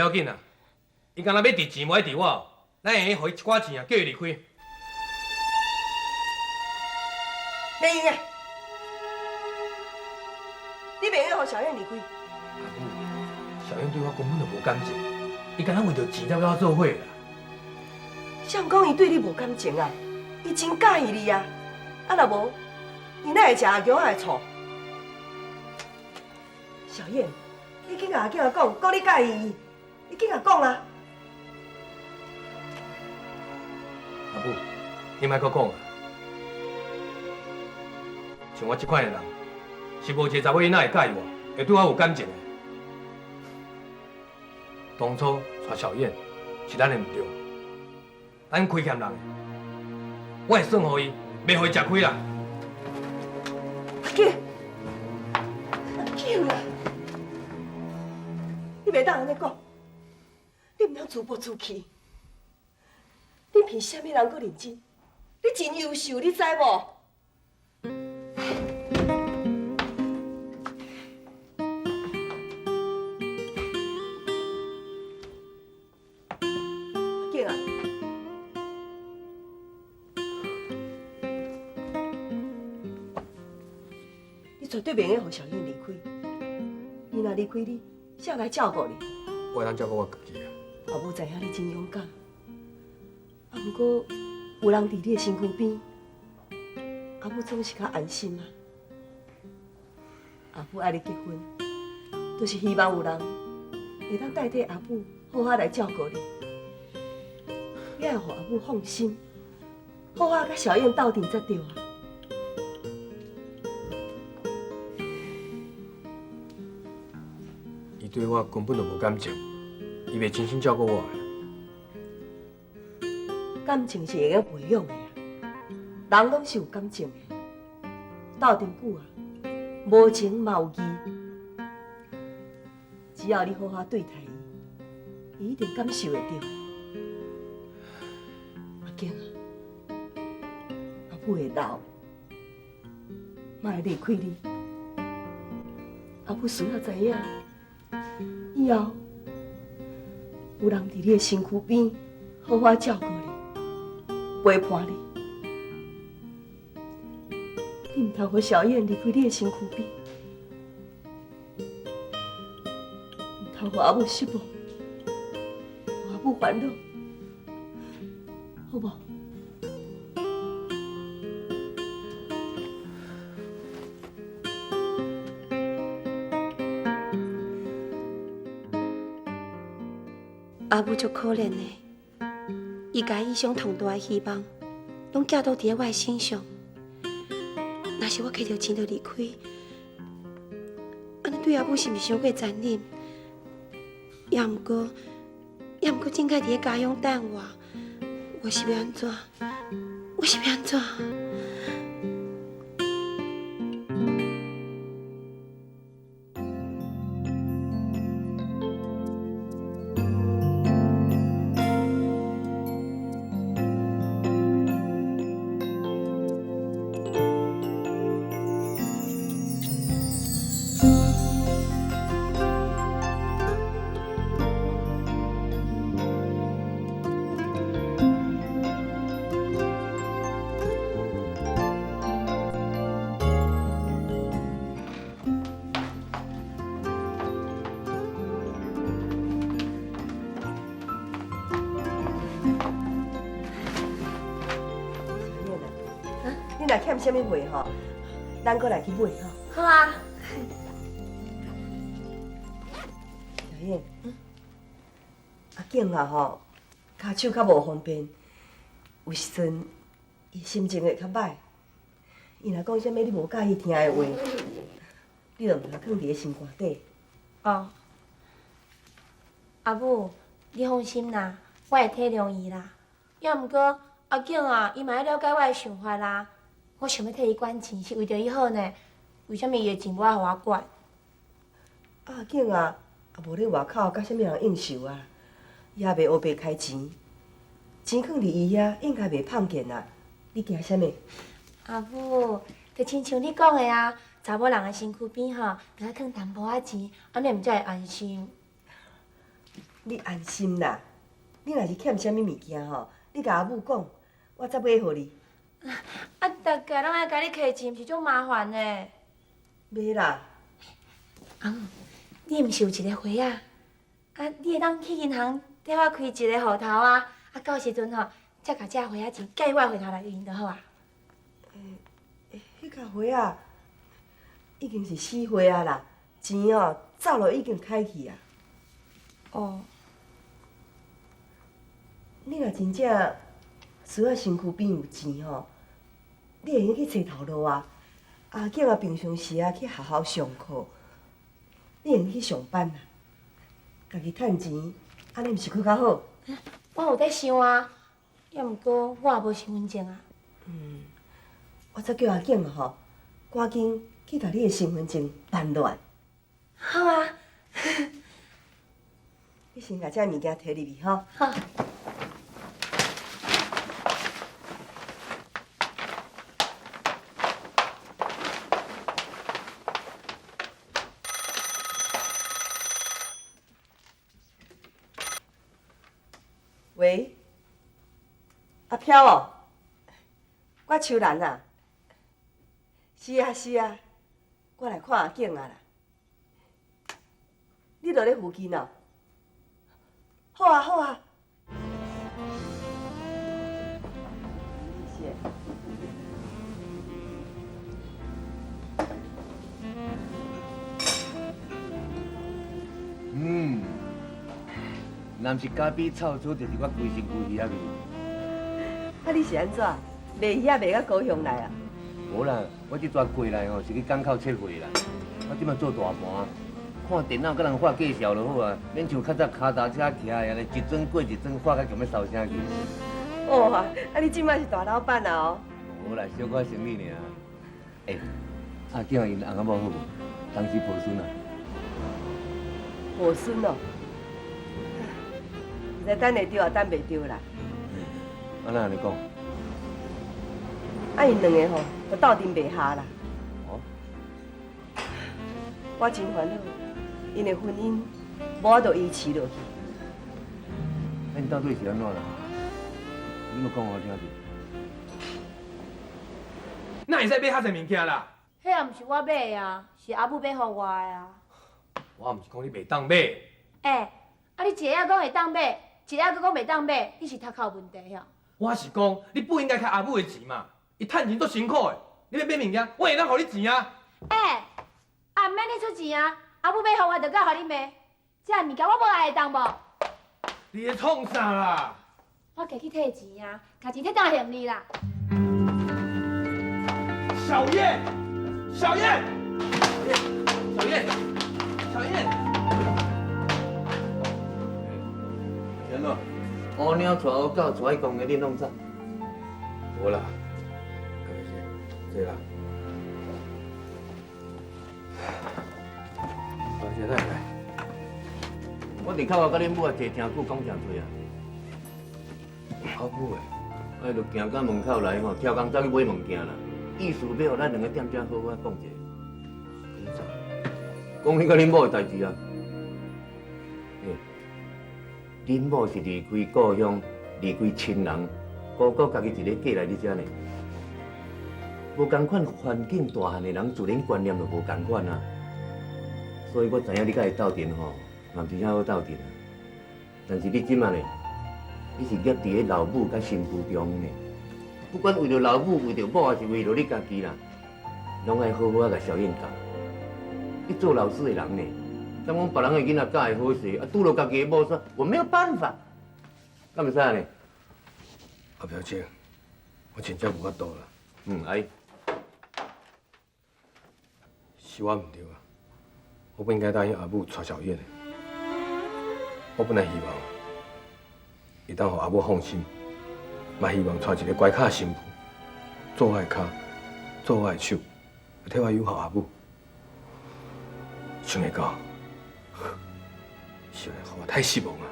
要紧啊，伊敢若要值钱，无爱值我，咱会用伊一寡钱啊，叫伊离开。没用诶，你袂用让小燕离开。阿母，小燕对我根本就无感情，伊敢若为着钱才甲我做伙啦。谁讲伊对你无感情啊？伊真介意你啊！啊，若无，伊哪会食阿强仔的醋？小燕，你去甲阿囝讲你介意伊，你去甲讲啊！阿母，你莫搁讲啊！像我这款的人，是无一个查某囡仔会介意我，会对我有感情的。当初娶小燕是咱的唔对，咱亏欠人的，我会算互伊，袂互伊吃亏啦。阿健，阿健啊！你袂当安尼讲，你唔通自暴自弃。你凭啥物人搁认真？你真优秀，你知无？阿健啊！你绝对袂用让小燕离开。伊若离开你，谁来照顾你？我会当照顾我家己啊。阿母知影你真勇敢，啊，不过有人伫你的身躯边，阿母总是较安心啊。阿母爱你结婚，就是希望有人会当代替阿母好好来照顾你，你要让阿母放心，好好甲小燕斗阵才对啊。伊对我根本就无感情，伊袂真心照顾我的。感情是会用培养的啊，人拢是有感情的，斗阵久啊，无情嘛有义。只要你好好对待伊，伊一定感受会到。阿健啊，阿母会老，嘛会离开你。阿母需要知影，以后有人伫你的身躯边，好好照顾你，陪伴你。你唔通让小燕离开你的身躯边，唔通让阿母失望，让阿母烦恼，好无？阿母足可怜的，伊家己上上大的希望，拢寄到伫我的身上。若是我摕到钱就离开，安尼对阿母是毋是伤过残忍？也毋过真该伫咧家养等我是要安怎？我是要安怎？你若欠什么货吼，咱过来去买吼。好啊。小燕，阿健啊吼，骹手较无方便，有时阵伊心情会较歹。伊若讲啥物你无介意听的话，你就毋通放伫咧心肝底。哦，阿母，你放心啦，我会体谅伊啦。也毋过阿景啊，伊嘛要了解我的想法啦。我想要替伊管钱，是为着伊好呢。为什么伊的钱无爱互我管？阿健啊，也无咧外口甲啥物人应酬啊，也袂黑白开钱，钱放伫伊遐，应该袂碰见啦。你惊啥物？阿母，就亲像你讲的啊，查某人的身躯边吼，著爱放淡薄仔钱，安尼毋才会安心。你安心啦，你若是欠啥物物件吼，你甲阿母讲，我再买互你。啊，大家拢爱甲你客钱，毋是足麻烦呢。袂啦，阿母，你毋是有一个花啊？啊，你会当去银行替我开一个户头啊？啊，到时阵吼，才甲这花仔钱计我的户头内用就好啊。迄个花啊，已经是死花啊啦，钱哦早就已经开去啊。哦，你若真正需要身躯边有钱吼，你会用去找头路啊。阿囝啊，平常时啊去学校上课，你会用去上班啊，家己趁钱，安尼毋是佫较好？我有在想啊，要毋过我也无身份证啊。我则叫阿囝啊吼，赶紧去甲你的身份证办乱。好啊，你先甲这物件摕入去吼。好。喂，阿飘哦，我秋兰啊。是啊是啊，我来看阿景啊啦。你住咧附近哦？好啊好啊。是。若毋是咖啡臭出，就是我规身躯鱼仔味。啊，你是安怎？卖鱼仔卖到高雄来啊？无啦，我即阵过来吼是去港口测货啦。我即摆做大盘，看电脑甲人发介绍就好啊，免像较早脚踏车骑安尼一转过一转，发甲强要烧声去。哦啊，你即摆是大老板啊哦？无啦，小可生意尔。阿囝因翁仔某好无？当时抱孙啊？抱孙哦？唔知等会着啊，等袂着啦。安怎安尼讲？啊，因两个吼，就斗阵袂下啦。哦。我真烦恼，因的婚姻无法度维持落去。恁到底是安怎啦？你要讲我听听。哪会使买遐侪物件啦？迄也毋是我买的啊，是阿母买互我的啊。我毋是讲你袂当买，啊你一下讲会当买，一下佫讲袂当买，你是头壳有问题哦。我是讲你不应该开阿母的钱嘛。伊趁钱足辛苦的，你要买物件，我会当互你钱啊。啊毋免你出钱啊，阿母买互我，就该互你买。这物件我无爱会当无？你咧创啥啦？我家去摕钱啊，家钱摕当还你啦。小燕，小燕，小燕，小燕。安怎？乌鸟带乌狗带去公园，恁弄啥？无啦，对啦。现在来。我伫口外甲恁母啊坐诚久，讲诚多啊。阿母诶，哎，就行到门口来吼，超工走去买物件啦。意思要互咱两个踮遮好好讲者。讲迄个恁某诶代志啊。恁某是离开故乡，离开亲人，孤孤家己一个嫁来你遮呢。无共款环境大汉的人，自然观念就无共款啊。所以我知影你甲伊斗阵吼，嘛毋是遐好斗阵啊。但是你即马呢，你是夹伫咧老母甲新妇中呢。不管为着老母，为着某，还是为着你家己啦，拢爱好好啊甲小燕教。你做老师的人呢，敢讲别人的囡仔教会好势，啊拄着家己的某煞，我没有办法，敢袂使呢？阿表姐，我真正无法度啦。阿姨，是我毋对啊，我不应该答应阿母娶小燕的。我本来希望，会当互阿母放心，嘛希望娶一个乖巧的媳妇，做我的脚，做我的手，替我养好阿母。想会到，是互我太失望啊！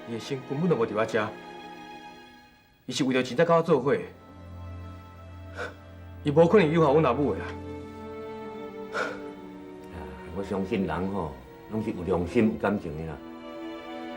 伊的心根本就无伫我遮，伊是为着钱才甲我做伙的，伊无可能养好阮阿母的啦。我相信人吼，拢是有良心、有感情的啦。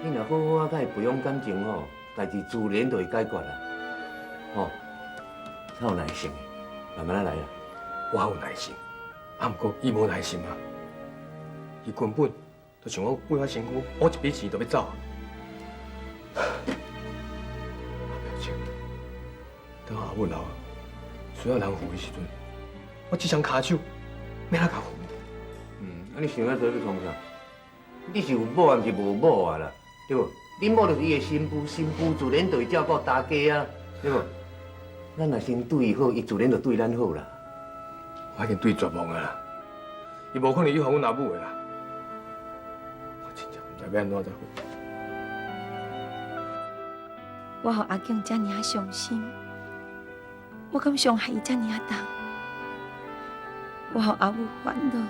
你若好好甲伊培养感情吼，代志自然就会解决啦。吼，较有耐心的，慢慢来啦。我有耐心，啊，不过伊无耐心啊。伊根本就想我为我身躯补一笔钱就要走。啊，表姐，等阿母老啊，需要人扶的时阵，我这双骹手要哪甲扶？啊你想遐多要创啥？你是有某还是无某啊啦？对无？你某就是伊的新妇，新妇自然就会照顾大家啊，对无？咱若先对伊好，伊自然就对咱好啦。我已经对绝望啊啦，伊无可能以后阮阿母的啦。我真正唔知要安怎才好。我互阿景遮尔啊伤心，我敢伤害伊遮尔啊重。我互阿母烦恼，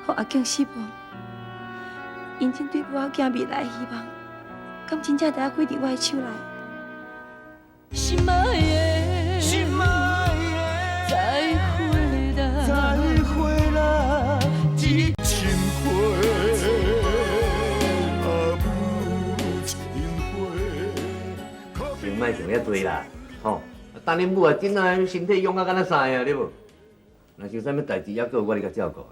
互阿景失望，因真对母仔囝未来的希望，敢真正得开伫我的手内？心爱的，心爱的，再会啦，再会啦，一千回，阿母千回。想莫想遐多啦，吼！等恁母啊，真啊身体勇啊，敢若啥啊，对无？若是有啥物代志，还阁有我咧甲照顾。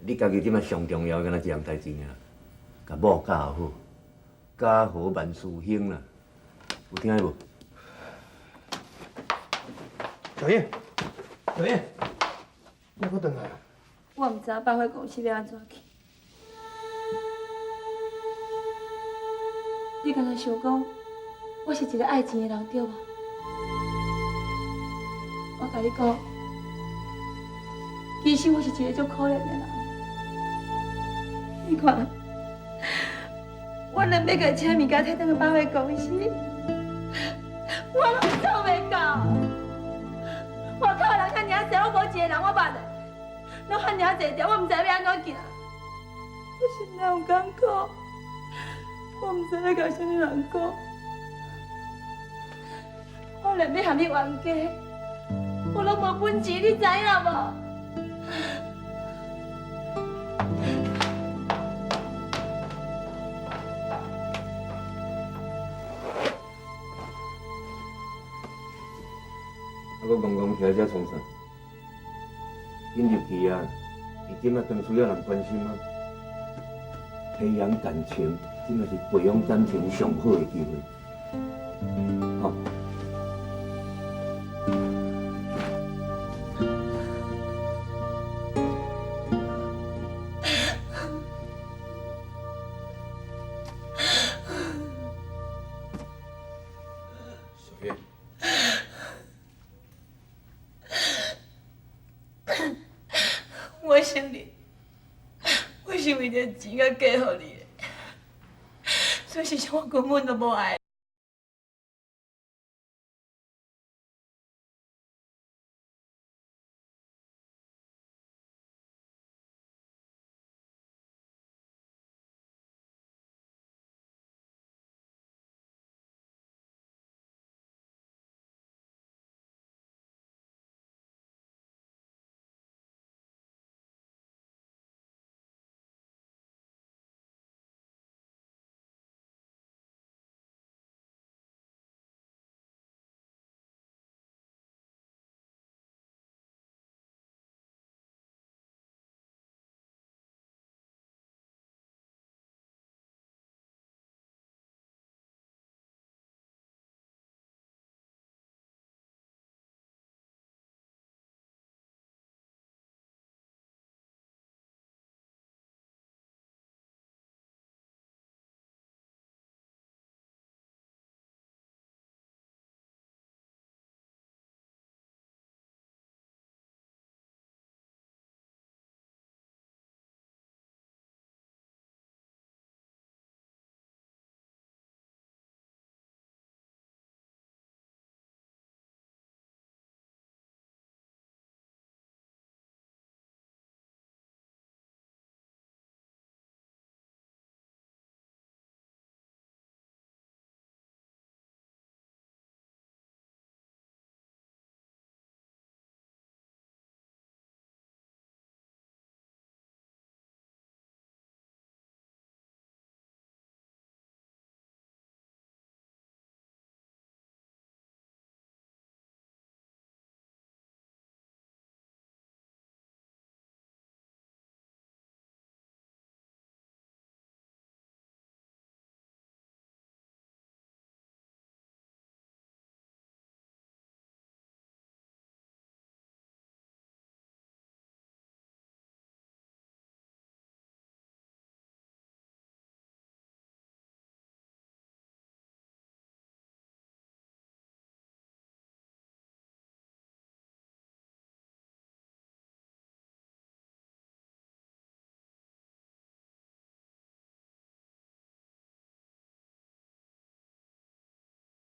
你家己即摆上重要，敢若一样代志尔，甲某教好，家和万事兴啦。有听无？小燕，小燕，你搁转来啊？我毋知影百货公司要安怎去。你敢若想讲，我是一个爱钱的人，对无？我甲你讲，其实我是一个足可怜的人。你看，我若要甲请物件摕倒去百货公司，我拢做袂到。我靠，人遐尔济，我无一个人我捌的，拢遐尔济条，我毋知要安怎行。我心内有艰苦，我毋知要甲啥物人讲。我连要和你冤家，我拢无本钱，你知影无？啊，搁戆戆徛在遮创啥？引入去啊，伊今仔当需要人关心啊。培养感情，真的是培养感情上好的机会。好。小燕。我承认，我是为着钱才嫁予你的，所以实上我根本都无爱。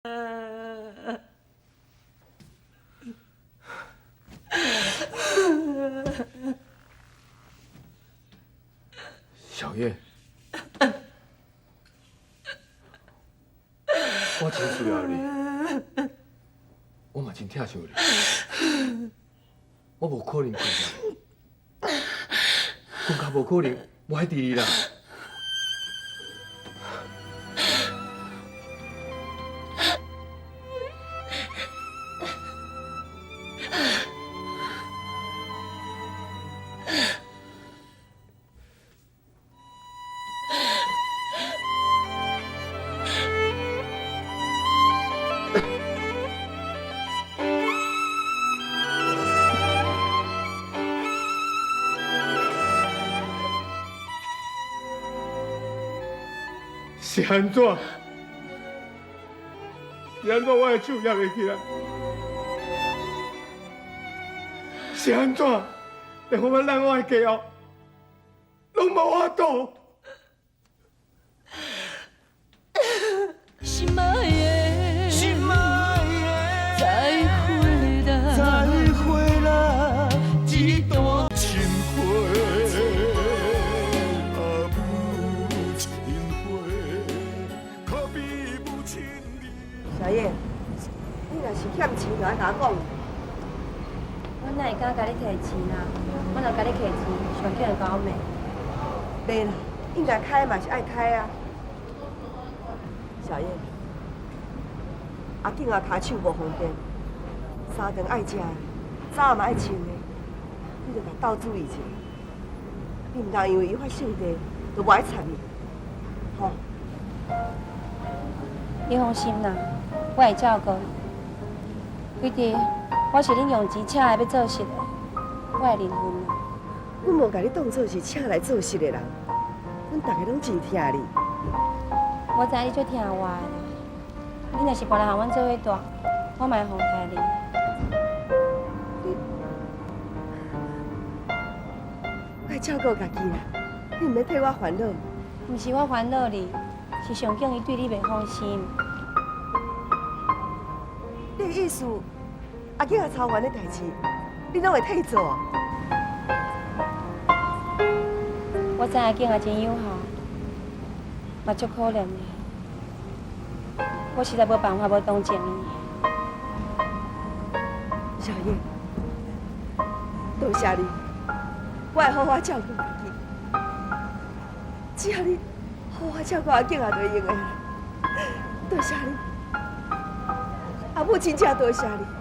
小叶，我真需要你，我嘛真疼惜你，我无可能亏待你，更加无可能歪伫你啦。是安怎？是安怎我的手握袂起来？是安怎？连我咱我的家后，拢无法度。心爱的，心爱的，再会啦，再会啦，一段情花。小叶，你若是欠钱，就爱甲我讲。我哪会敢甲你提钱啦？我若甲你提钱，上紧会甲我骂。袂啦，应该开嘛是爱开啊。小叶，阿景啊，骹手无方便，三顿爱食的，早嘛爱穿的，你着甲斗注意一下。你毋通因为伊发性地，就无爱插伊，吼。你放心啦，我会照顾你。弟弟，我是恁用钱请来要做事的，我会认份啦。阮无甲你当作是请来做事的人，阮大家拢真疼你。我知你最疼我的啦。你若是跋来和阮做伙住，我嘛会奉待你。我会照顾家己啦，你毋免替我烦恼。毋是我烦恼你，是上景伊对你袂放心。你的意思，阿景啊，操完的代志，你拢会替做啊？我知阿景也真友好，嘛足可怜的。我实在无办法无同情伊。小叶，多谢你，我会好好照顾家己。只要你好好照顾阿景也就用的啦。多谢你，阿母真正多谢你。